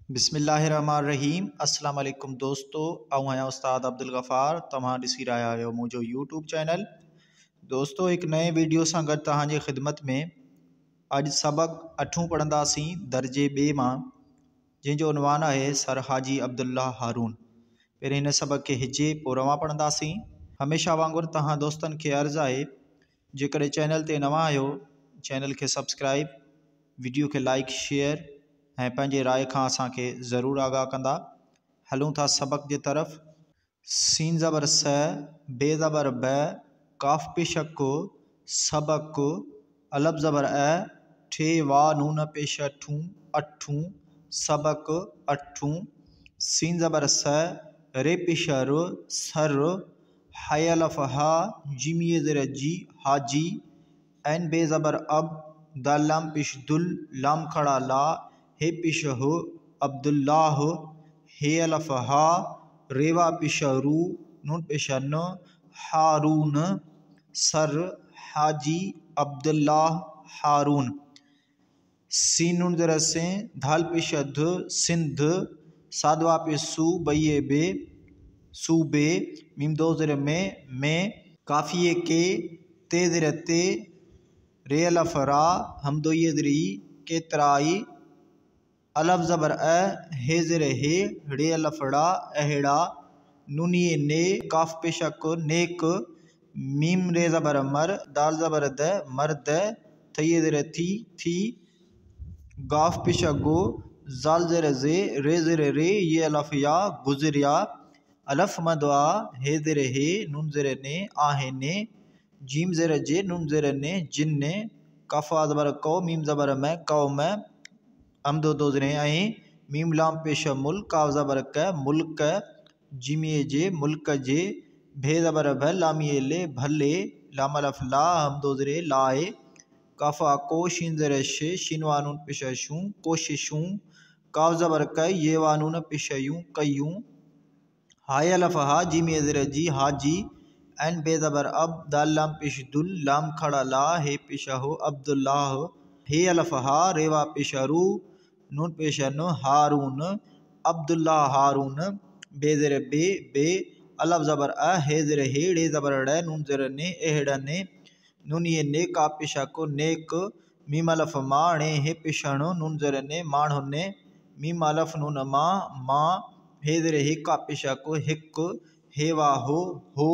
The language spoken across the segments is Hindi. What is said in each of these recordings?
बिस्मिल्लाहिर्रहमानिर्रहीम। अस्सलाम वालेकुम दोस्तों, आऊँ आया उस्ताद अब्दुल गफ़ार। तव्हां ॾिसी रहिया आहियो मुंहिंजो यूट्यूब चैनल। दोस्तों, एक नए वीडियो सां गॾु तव्हांजी ख़िदमत में। अॼु सबक़ 8 पढ़ंदासीं दर्जे ॿिए मां, जंहिंजो उनवान आहे सर हाजी अब्दुल्ला हारून। पहिरें हिन सबक़ खे हिजे पोइ रवां पढ़ंदासीं। हमेशह वांगुरु तव्हां दोस्तनि खे अर्ज़ु आहे, जेकॾहिं चैनल ते नवां आहियो चैनल खे सब्सक्राइब, वीडियो खे लाइक शेयर ऐं पंहिंजे राय खां असांखे ज़रूरु आगाह कंदा। हलूं था सबक़ जे तरफ़। सीन ज़बर स, बे ज़बर ब, काफ पेश को, सबक, अलफ ज़बर अ, ठे वा नून पेश ठूं, अठूं, सबक, अठूं। सीन ज़बर स, रे पेश र, सर, हाय अलफ हा, जीमिए ज़ेर जी, हाजी। एन बे ज़बर अब, दाल लाम पेश दुल, लाम खड़ा ला, हे पेश हो, अब्दुल्लाह। हे अलफ हा, रेवा पेश रू, नून पेश न, हारून, सर, हाजी अब्दुल्लाह हारून। सीन नून ज़ेर से, धाल पेश ध, सिंध, सादवा पे सू, बइये बे, सूबे। मीम दो ज़ेर में, काफिए के, ते ज़ेर ते, रे अलफ रा, हमदोये ज़ेर ई, केतराई। अलफ ज़बर अ, हे ज़ेर हे, रे अलफ ड़ा, अहड़ा। नूनिए ने, काफ पेश को, नेक। मीम रे ज़बर मर, दाल ज़बर द, मर्द। थये ज़ेर थी, थी। गाफ पेश गो, जाल ज़ेर जे, रे ज़ेर रे, ये अलफ या, गुज़रिया। अलफ मदवा, हे ज़ेर हे, नून ज़ेर ने, आहे ने। जीम ज़ेर जे, नून ज़ेर ने, जिन्ने। कफ़ा ज़बर को, मीम ज़बर में, कौम। अमदो दो ज़ेर ऐं। मीम लाम पेश मुल, काफ ज़बर क, मुल्क। जिमिए जे, मुल्क जे। भे ज़बर भ, लामिए ले, भले। लाम अलफ ला, हमदो ज़ेर लाए। काफा को, शीन ज़ेर शे, शीन वानून पेश शूं, कोशिशूं। काफ ज़बर क, ये वानून पेश यूं, कयूं। हाय अलफ हा, जीमिए ज़ेर जी, हाजी। एन बे ज़बर अब, दाल लाम पेश दुल, लाम खड़ा ला, हे पेश हो, अब्दुल्लाह। हे अलफ हा, रेवा पेश रू, नून पेश न, हारून, अब्दुल्लाह हारून। बे ज़ेर बे, बे। अलफ ज़बर अ, हे ज़ेर हे, रे ज़बर ड़, नून ज़ेर ने, एहड़ ने। नूनिए ने, काफ पेश को, नेक। मीम अलफ मा, णे, हे पेश ण, नून ज़ेर ने, माण्हु ने। मीम अलफ नून मा, मां। हे ज़ेर हे, काफ पेश को, हिक। हे वा हो, हो।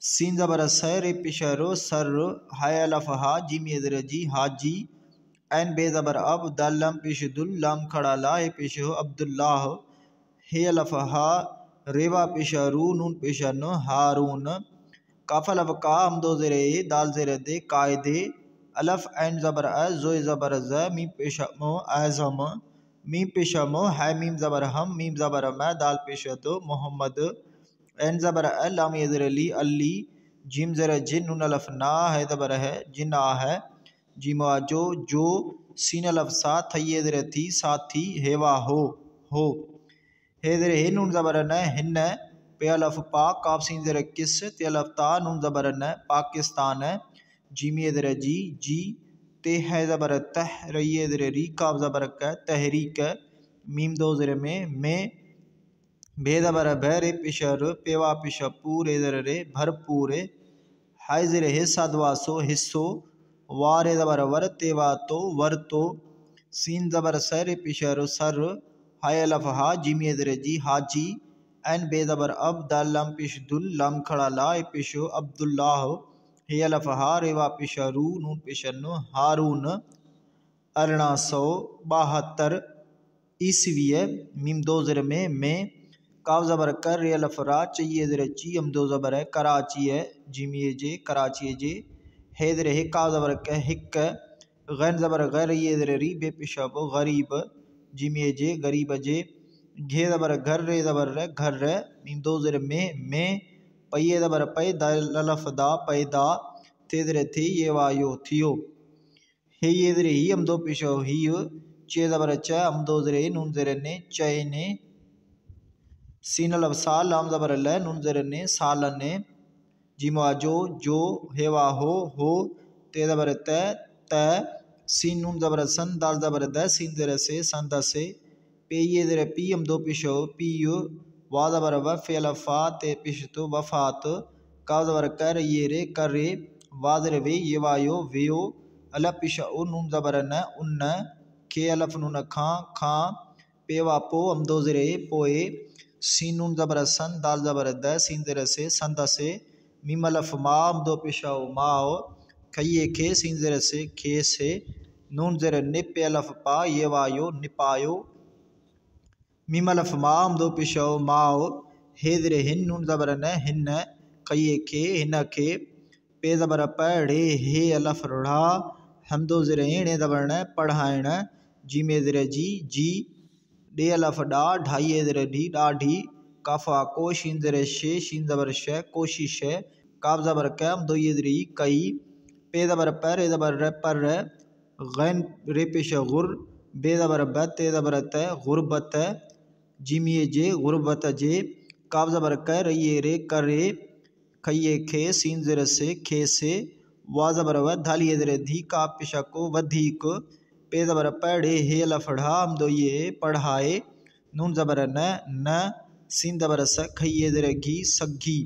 सीन ज़बर स, रे पेश रो, सर। हाय अलफ हा, जीमिए ज़ेर जी, हाजी। एन बे ज़बर अब, दाल लाम पेश दुल, लाम खड़ा ला, हे पेश हो, अब्दुल्लाह। हे अलफ हा, रेवा पेश रू, नून पेश न, हारून। काफ अलफ का, हमदो ज़ेर ए, दाल ज़ेर दे, कायदे। अलफ एन ज़बर अ, ज़ोए ज़बर ज़, मीम पेश मो, आज़म। मीम पेश मो, है मीम ज़बर हम, मीम ज़बर म, दाल पेश दो, मोहम्मद। एन ज़बर अ, लाम ये ज़ेर ली, अली। जिम ज़ेर जिन, नून अलफ ना, है ज़बर है, जिना है। जीमा जो, जो। सीन अलफ सा, थये ज़ेर थी, साथी। हेवा हो, हो। हे ज़ेर हे, नून ज़बर न, हिन। पे अलफ पा, काफ सीन ज़ेर किस, ते अलफ ता, नून ज़बर न, पाकिस्तान। जीमिए ज़ेर जी, जी। ते है ज़बर तह, रइये ज़ेर री, काफ ज़बर क, तहरीक। मीम दो ज़ेर में। बे ज़बर भ, रे पेश र, पेवा पेश पू, रे ज़ेर रे, भरपूर। हाय ज़ेर हे, सादवा सो, हिस्सो। वारे ज़बर वर, तेवा तो, वर तो। सीन ज़बर स, रे पेश रो, सर। हाय अलफ हा, जीमिए ज़ेर जी, हाजी। एन बे ज़बर अब, दाल लाम पेश दुल, लाम खड़ा ला, हे पेश हो, अब्दुल्लाह। हे अलफ हा, रेवा पेश रू, नून पेश न, हारून। 1872 ईस्वी। मीम दो ज़ेर में। काफ ज़बर कर, रे अलफ रा, चाहिए ज़ेर ची, हम दो ज़बर है, कराची है। जिमिए जे, कराची जे। हे ज़ेर हे, काफ ज़बर क, हिक। गैन ज़बर गैर, ये ज़ेर री, बे पेश बो, गरीब। जिमिए जे, गरीब जे। घे ज़बर घर, रे ज़बर रे, घर रे। मीम दो ज़ेर में। पइये ज़बर पै, दाल अलफ दा, पैदा। थे ज़ेर थे, ये वा यो, थियो। हे ये ज़ेर ही, हम दो पेश हो, ही। चे ज़बर च, हम दो ज़ेर नून ज़ेर ने, चय ने। सीन अलफ सा, लाम ज़बर ल, नून ज़ेर ने, साल ने। जीमा जो, जो। हेवा हो, हो। ते ज़बर त, त। सीन नून ज़बर सन, दाल ज़बर द, सीन ज़ेर से, संद से। पे ये ज़रे पी हम दो पिशो पियो वा ज़बर व फ़े अल फ़ा ते पिशतो वफ़ात काफ ज़बर कर ये रे कर रे वा ज़रे वे ये वायो वेयो अल पिशो नून ज़बर न उन्न के अलफ नून खां पे वापो हम दो ज़रे पोए सीन नून ज़बर सन दाल ज़बर द सीन ज़रे से संदा से मीम अलफ मा हम दो पिशाओ माओ खइए खे सीन ज़रे से खे से नून ज़रे निप पे अलफ पा ये वायो निपायो मीम अलफ मा हम दो पिशाओ माओ हे ज़रे हिन नून ज़बर न हिन्न खइए खे हिन खे पे ज़बर पढ़े हे अलफ रा हम दो ज़रे ने ज़बर न पढ़ाइण जी में ज़रे जी डे अलफ डा ढाई ज़रे ढी डाढ़ी काफा को शीन ज़रे शे शीन ज़बर श कोशिश काफ ज़बर कम दो ये ज़री कई पे ज़बर पर रे ज़बर र पर गैन रे पेश गुर बे ज़बर ब ते ज़बर त गुरबत जिम ये जे गुरबत जे काफ ज़बर कर ये रे कर रे खइए खे सीन ज़रे से खे से वा ज़बर व धाली ज़रे धी काफ पेशा को वधिक पे ज़बर पढ़े हे लफड़ा हम दो ये पढ़ाए नून ज़बर न सीन ज़बर स खइए ज़रे घी सघी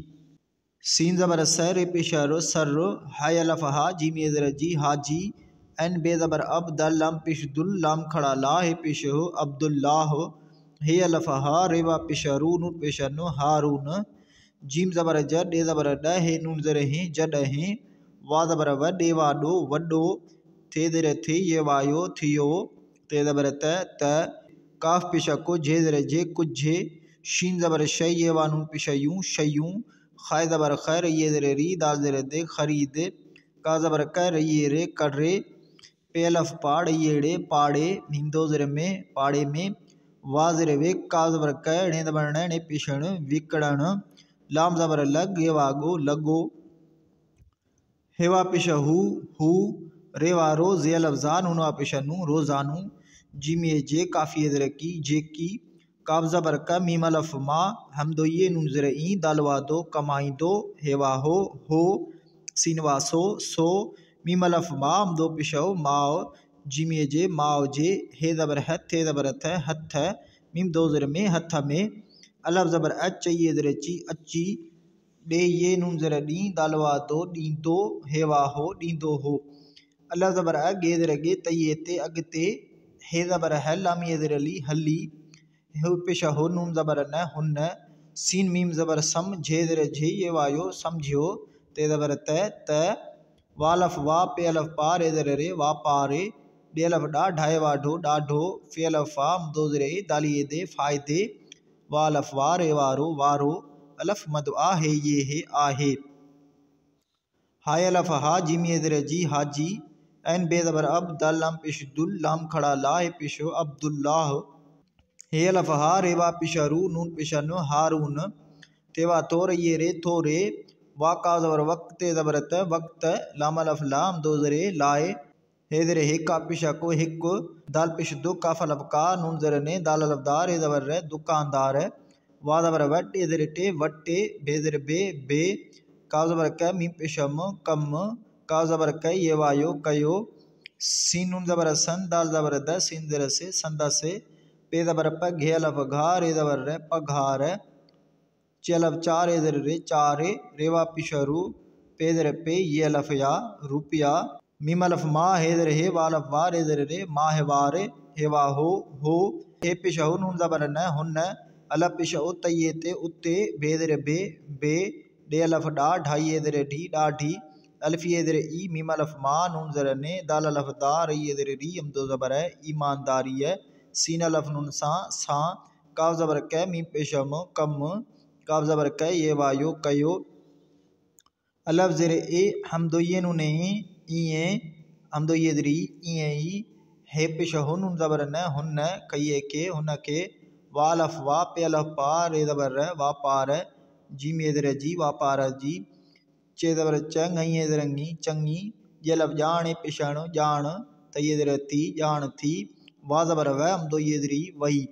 सीन ज़बर स रे पेशरो सर हाय लफहा जी में ज़रे जी हाजी एन बे ज़बर अब द लम पिशदुल लम खड़ा ला हे पेश हो अब्दुल्लाह हे लफहा रेवा पेशरू नून पेशनो हारून जीम ज़बर ज डे ज़बर ड हे नून ज़रे हे जड हे वा ज़बर व डे वाडो वडो थे ज़रे थे ये वायो थियो ते ज़बर त काफ पेशा को जे ज़रे जे कुछ जे शीन ज़बर शय ये वानून पेशा यूं शयूं खाय ज़बर खैर ये ज़रे री दाल ज़रे दे खरीद का ज़बर कर ये रे कर रे पे अलफ पाड़ ये रे पाड़े नीम दो ज़रे में पाड़े में वा ज़रे वे का ज़बर कर ने ज़बर ने पेशण विकड़न लाम ज़बर लग ये वागो लगो हेवा पेशा who Rewa row J लफ्ज़ान उनवा पेशनु रोज़ानू gym ये जे काफ़ी ज़रे की जे की काफ ज़बर का मीम अलफ मा हम दो ये नून ज़रे ई दालवा दो कमाई दो हेवा हो सीनवा सो मीम अलफ मा हम दो पेशो माओ जिम ये जे माओ जे हे ज़बर है थे ज़बर थ हथ मीम दो ज़रे में हथ में अलफ ज़बर अच ये ज़रे ची अच्छी डे ये नून ज़रे डी दालवा दो डी दो हेवा हो डी दो हो अल्लाह ज़बर अ गे ज़रे गे तये ते अगते हे ज़बर है लाम ये ज़रे ली हली हो पेशा हो नून ज़बर न हुन्न सीन मीम ज़बर सम झे ज़रे झे ये वायो समझियो ते ज़बर त वालफ वा पे अलफ पा रे ज़रे रे वा पारे डे अलफ डा ढाए वाढो डाढो फे अलफ फा दो ज़रे दालिए दे फायदे वालफ वा रे वारो अलफ मद आ है ये है आहे हाय अलफ हा जिम ये ज़रे जी हाजी एन बे ज़बर अब द लम पिशदुल लम खड़ा ला हे पिशो अब्दुल्लाह हे लफहा रेवा पिशरू नून पिशनु हारून तेवा तोर ये रे थोरे वा का ज़बर वक्त ते ज़बरत वक्त लाम अलफ लाम दो ज़रे लाए हे ज़रे हिक पिशा को हिक दाल पिश दो काफ अलफ का नून ज़रे ने दाल अलफदार हे ज़बर रे दुकानदार वा ज़बर वट हे ज़रे टे वट्टे बे ज़रे बे का ज़बर क मीम पिशम कम का ज़बर क ये वायो कयो सीन नून ज़बर सन दाल ज़बर द सीन ज़रे से संदा से पे ज़बर प घे अलफ घार ए ज़बर रे पघार चलफ चार ए ज़रे रे चारे रेवा पिशरू पे ज़रे पे ये अलफ या रुपया मीम अलफ मा हे ज़रे हे वालफ वार ए ज़रे रे मा हे वार हेवा हो हे पिशहु नून ज़बर न हुन्न अलफ पिशहु तये ते उत्ते बे ज़रे बे डे अलफ डा ढाई ए ज़रे ढी डाढ़ी अल्फ ये ज़रे ई मीम अलफ मा नून ज़रे ने दाल अलफ दार ये ज़रे री हम दो ज़बर है ईमानदारी है सीन अलफ नून सा काफ ज़बर क मीम पेशम कम काफ ज़बर क ये वायो कयो अलफ ज़रे ए हम दो ये नूने ई हम दो ये ज़री ई हे पेशहु नून ज़बर न हुन्न कइए के हुन के वालफ वा पे अलफ पा रे ज़बर वा पार जी में ज़रे जी वा पार जी चे ज़बर चंगी ये ज़रंगी चंगी ये लब जाने पिशाण जान त ये ज़रे थी जान थी वा ज़बर व हम दो ये ज़री वही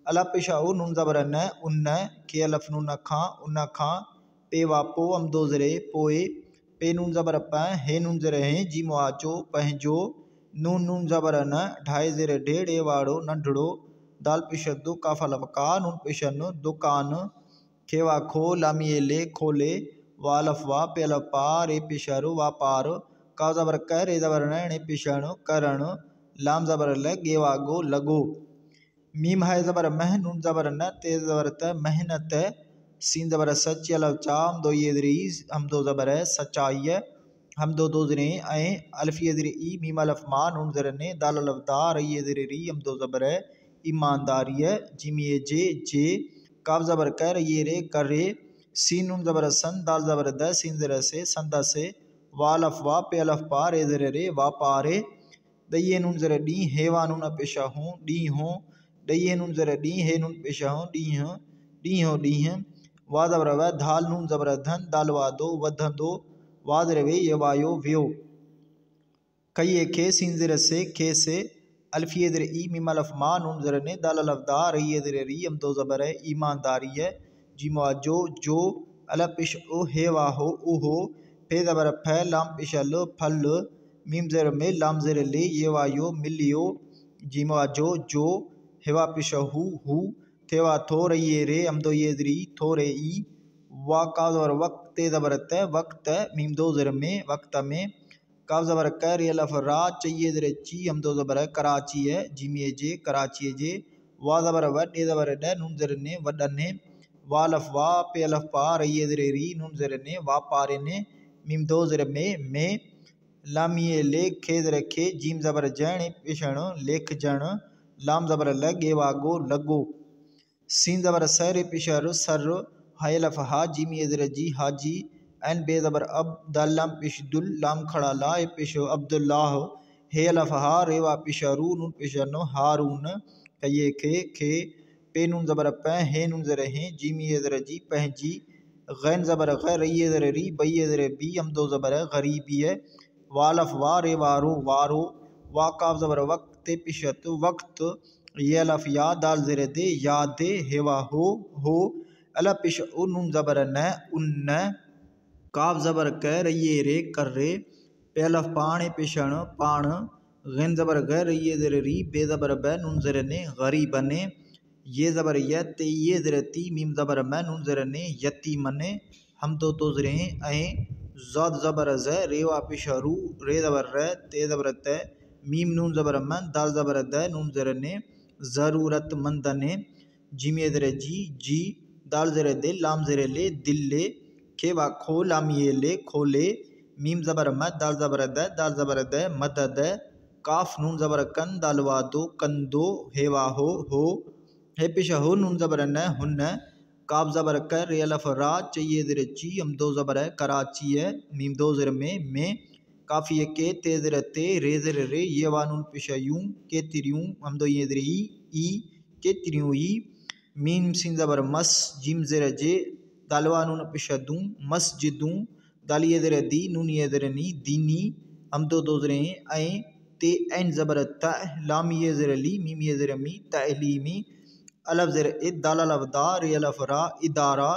अलफ पिशाऊ नून ज़बर न उन्न के अलफ नून खां पे वापो हम दो ज़रे पोए पे नून ज़बर प हे नून ज़रे हैं जी मुआचो पहजो नून ज़बर न ढाई ज़रे ढेड़े वाड़ो नंढड़ो दाल पेश दो काफ अलफ का नून पेश नु दुकान खेवा खो लामिए ले खोले वालफ वा पे अलफ पा रे पेश रो वापार का जबर क रे जबर न णे पेश नु करण लाम जबर ल गेवा गो लगो मीम है जबर मह नून जबर न ते जबर त मेहनत सीन जबर सच अलफ चाम दो ये दरी हम दो जबर सच्चाई हम दो जरे ऐ अल्फ ये दरे ई मीम अलफ मा नून जर ने दाल अलफ दा ये दरे री हम दो जबर ईमानदारी है जिमिए जे काफ जबर कर ये रे कर रे सीन नून जबर सन दाल जबर द सीन जर से संदा से वाल अफ वा पे अलफ पा रे जर रे वा पारे दइये नून जर डी हेवा नून पेशा हूँ डी हो दइये नून जर डी हे नून पेशा हूँ डी हो वा जबर व धाल नून जबर धन दाल वा दो वधन दो वा जर वे ये वायो व्यो कई खे सीन जर से खे से अल्फ ये जर ई मीम अलफ मा नून जर ने दाल अलफ दा रही जर री हम दो जबर है ईमानदारी है जिमा जो अलफ पेश ओ हे वा हो ऊ हो फे जबर फ लाम पेश लो फल मीम जर में लाम जर ले ये वायो मिलियो जिमा जो हेवा पेश हु थेवा थो रही रे हम दो ये दरी थो रे ई वा का जबर वक्त ते जबर त वक्त मीम दो जर में वक्त में काफ जबर कर ये लफ रा चाहिए जर ची हम दो जबर कराची है जिमिए जे कराची जे वा जबर व डे जबर ड नून जर ने वडने वा लफ वा पे लफ पा रही जर री नून जर ने वा पारे ने मीम दो जर में लामिए ले खे जर खे जीम जबर जण पेशण लेख जण लाम जबर लगे वागो लगो सीन जबर सर पेशर सर हाय लफ हा जीम ये जर जी हाजी एन बे जबर अब दालाम पेश दुल लाम खड़ा ला पेश अब्दुल्लाह हे लफ हा रेवा पेशरू नून पेशनो हारून कये खे पे नून जबर प हे नून जर हे जीम ये जर जी पहजी गैन जबर ग रही जर री बई जर बी हम दो जबर गरीबी है वालफ वा रे वारो वाकाफ जबर वक्त ते पिशत वक्त ये लफ या दाल जरे दे याद हेवा हो अला पिश उन जबर न उन काफ जबर कर ये रे कर रे पेलफ पाण पिशण पाण गन जबर ग ये जर री बे जबर ब नून जर ने गरीब ने ये जबर य ते ये जर ती मीम जबर म नून जर ने यतीम ने हम दो जरे ऐ ज़ाद जबर ज रेवा पिशरू रे जबर र ते जबर त मीम नून जबर मन दाल जबर द नून जर ने ज़रूरतमंद ने जिमे जर जी दाल जर दे लाम जर ले दिल ले खेवा खो लाम ये ले खोले मीम जबर मद दाल जबर द मदद काफ नून जबर कन दाल वा दो कंदो हेवा हो हे पेश हो नून जबर न हुन काफ जबर कर रे लफ रा चाहिए जर ची हम दो जबर है कराची है मीम दो जर में काफी के ते जर ते रे जर रे ये वानून पेश यूं के तिरियूं हम दो ये जर ई के तिरियूं ई मीम सिन जबर मस जिम जर जे दालवा नून पेश दूं मस्जिदूं दाल ये जर दी नून ये जर नी दीनी हम दो जर ऐ ते एन जबर त लाम ये जर ली मीम ये जर मी तअलीमी अलफ जर इद दाल अलफ दा रे अलफ रा इदारा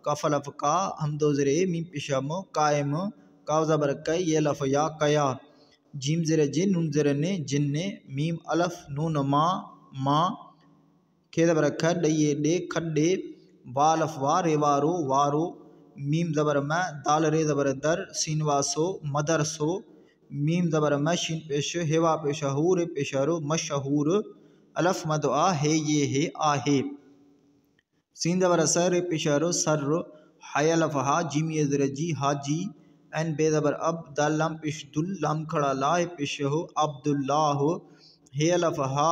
काफ अलफ का हम दो जर मीम पेशम कायम काफ जबर क ये अलफ या कया जीम जर जे नून जर ने जिन्ने मीम अलफ नून मा खे जबर ख ये डे खड्डे वालफ वा रे वारो मीम जबर म दाल रे जबर दर सीन वासो मदरसो मीम जबर म शीन पेश हेवा पेश हू रे पेश रो मशहूर अलफ मद आ हे ये हे आहे सीन जबर सर रे पेश रो सर हाय अलफ हा जिम ये जर जी हाजी एन बे जबर अब दाल लाम पेश दुल लाम खड़ा ला पेश हो अब्दुल्लाह हे अलफ हा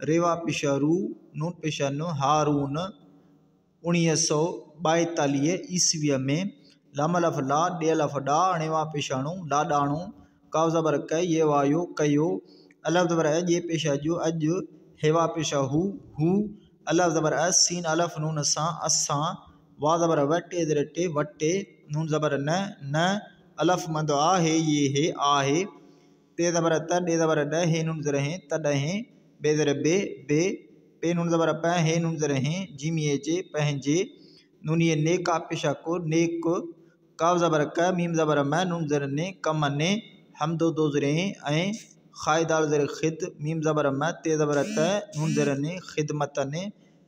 रेवा पेश रू नून पेश नो हारून 1942 ईस्वी में लाम अलफ ला डे अलफ डा अणेवा पेशाणु ला डाणु काव जबर क ये वायो कयो अलफ जबर ये पेशा जो अज हेवा पेशा हु अलफ जबर सीन अलफ नून सा असा वा जबर वटे दरटे वटे नून जबर न अलफ मद आ हे ये हे आहे ते जबर त डे जबर ड हे नून जर हे तड हे बे जर बे पे नून जबर प हे नून जर हे जिम ये जे पहजे नून ये ने का पेशा को नेक काव जबर क मीम जबर म नून जर ने कम ने हम दो जर ऐ खाए दाल ज़ेर खिद मीम ज़बर म ते ज़बर त नून ज़ेर ने खिदमतन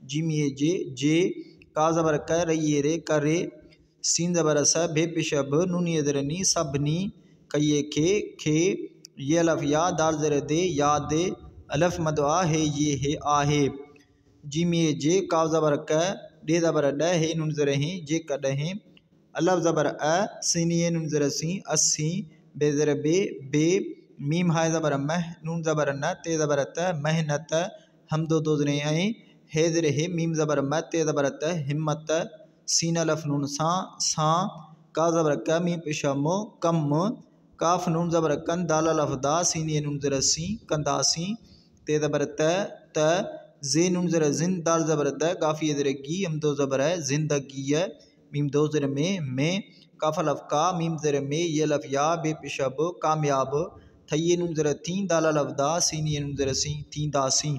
जिम जे का ज़बर क रही रे करे सीन ज़बर स बे पेश ब नून ज़ेर नी सबनी कये खे ये अलफ या दाल ज़ेर दे याद अलफ मदवा है ये है आहे जिम जे का ज़बर क डे ज़बर ड है नून ज़ेर ही जे कॾहिं अलफ ज़बर सीनी नून ज़ेर सी अस्सी बे ज़ेर बे मीम हाय ज़बर मह नून ज़बर न ते ज़बर त मेहनत हमदो दो ज़रे ऐं हे ज़ेर हे मीम ज़बर म ते ज़बर त हिम्मत सीन अलफ नून सा का ज़बर क मीम पेश मो कम काफ नून ज़बर कन दाल अलफ दा सीनी नून ज़ेर सी कंदासी ते ज़बर त जे नून ज़ेर जिन दाल ज़बर द काफ़ी ज़ेर गी हमदो ज़बर जिंदगी मीम दो ज़ेर में काफ अलफ का मीम ज़ेर में ये अलफ या बे पेश ब कामयाब थये नून ज़ेर थी दाल अलफ दा सीनी नून ज़ेर सी थींदासी।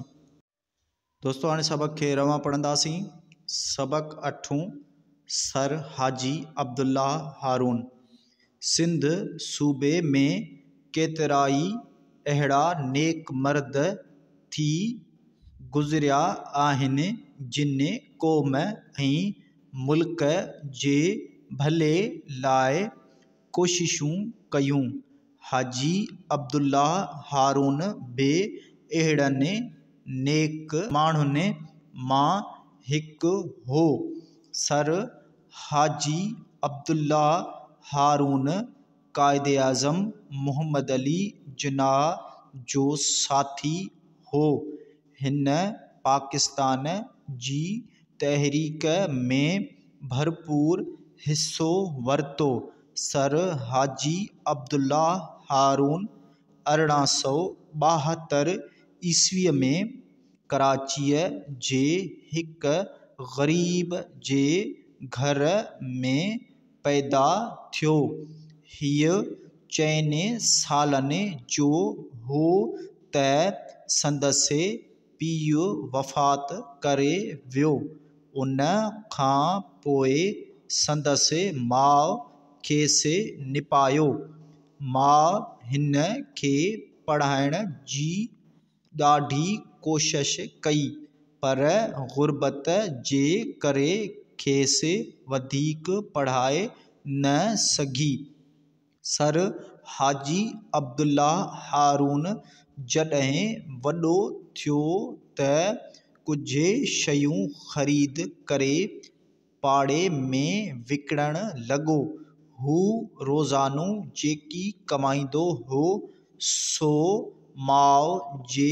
दोस्तों हाणे सबक खे रवां पढ़ंदासीं। सबक 8 सर हाजी अब्दुल्ला हारून। सिंध सूबे में केतिराई अहिड़ा नेक मर्द थी गुज़रिया आहिनि जिन क़ौम ऐं मुल्क जे भले लाइ कोशिशूं कयूं। हाजी अब्दुल्ला हारून बि अहिड़नि नेक माण्हुनि मां हिकु हो। सर हाजी अब्दुल्ला हारून कायदे आज़म मोहम्मद अली जिन्नाह जो साथी हो। हिन पाकिस्तान जी तहरीक में भरपूर हिस्सो वरितो। सर हाजी अब्दुल्ला हारून 1872 ईस्वीअ में कराचीअ जे हिक ग़रीब जे घर में पैदा थियो। हीअ चइनि सालनि जो हो त संदसि पीउ वफ़ात करे वियो। उन खां पोइ संदसि माउ खेसि निपायो। माउ हिन खे पढ़ाइण जी ॾाढी कोशिश कई पर ग़ुर्बत जे करे खेसि वधीक पढ़ाए न सघी। सर हाजी अब्दुल्ला हारून जॾहिं वॾो थियो त कुझु शयूं ख़रीद करे पाड़े में विकिणण लॻो। हू रोज़ानो जेकी कमाईंदो हो सो माउ जे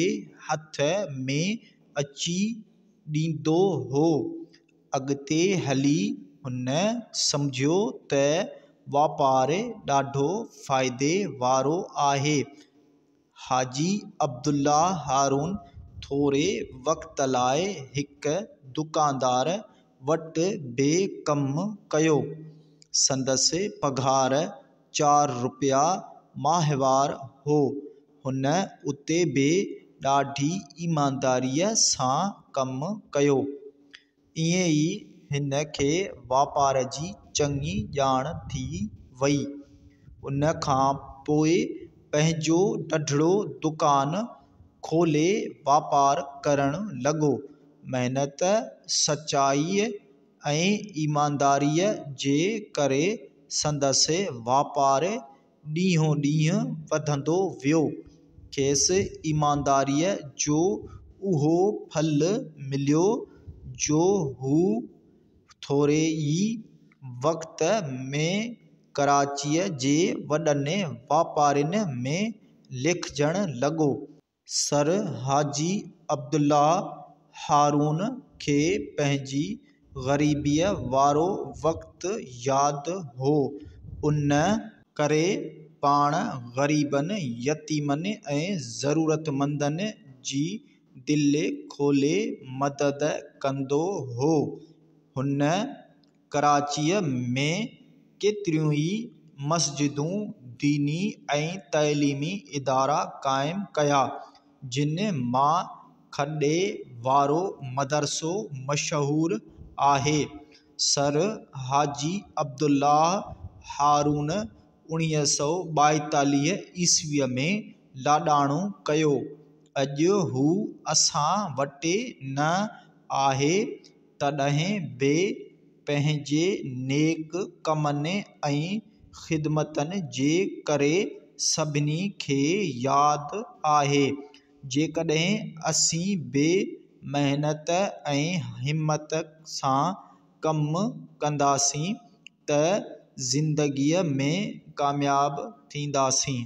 हथ में अची ॾींदो हो। अॻिते हली हुन सम्झियो त वापारु ॾाढो फ़ाइदे वारो आहे। हाजी अब्दुल्ला हारून थोरे वक़्त लाइ हिकु दुकानदार वटि बि कमु कयो। संदसि पघार 4 रुपया माहिवार हो। हुन उते बि ॾाढी ईमानदारीअ सां कमु कयो। ईअं ई हिन खे वापार जी चङी ॼाण थी वई। उन खां पोइ पंहिंजो नंढिड़ो दुकान खोले वापारु करणु लॻो। महिनत सचाईअ ऐं ईमानदारीअ जे करे संदसि वापारु ॾींहों ॾींहुं वधंदो वियो। खेसि ईमानदारीअ जो उहो फल मिलियो जो हू थोरे ई वक़्त में कराचीअ जे वॾनि वापारियुनि में लिखजणु लॻो। सर हाजी अब्दुल्ला हारून खे पंहिंजी ग़रीबीअ वारो वक़्तु यादि हो। उन करे पाण ग़रीबनि यतीमनि ऐं ज़रूरतमंदनि जी दिलि खोले मदद कंदो हो। हुन कराचीअ में केतिरियूं ई मस्जिदूं दीनी ऐं तइलीमी इदारा क़ाइमु कया जिन मां खॾे वारो मदरसो मशहूरु आहे। सर हाजी अब्दुल्ला हारून 1942 ईस्वीअ में लाॾाणो कयो। अॼु हू असां वटि न आहे, तॾहिं बि पंहिंजे नेक कमनि ऐं ख़िदमतनि जे करे सभिनी खे यादि आहे। जेकॾहिं असीं बि महिनत ऐं हिमत सां कमु कंदासीं त ज़िंदगीअ में कामयाबु थींदासीं।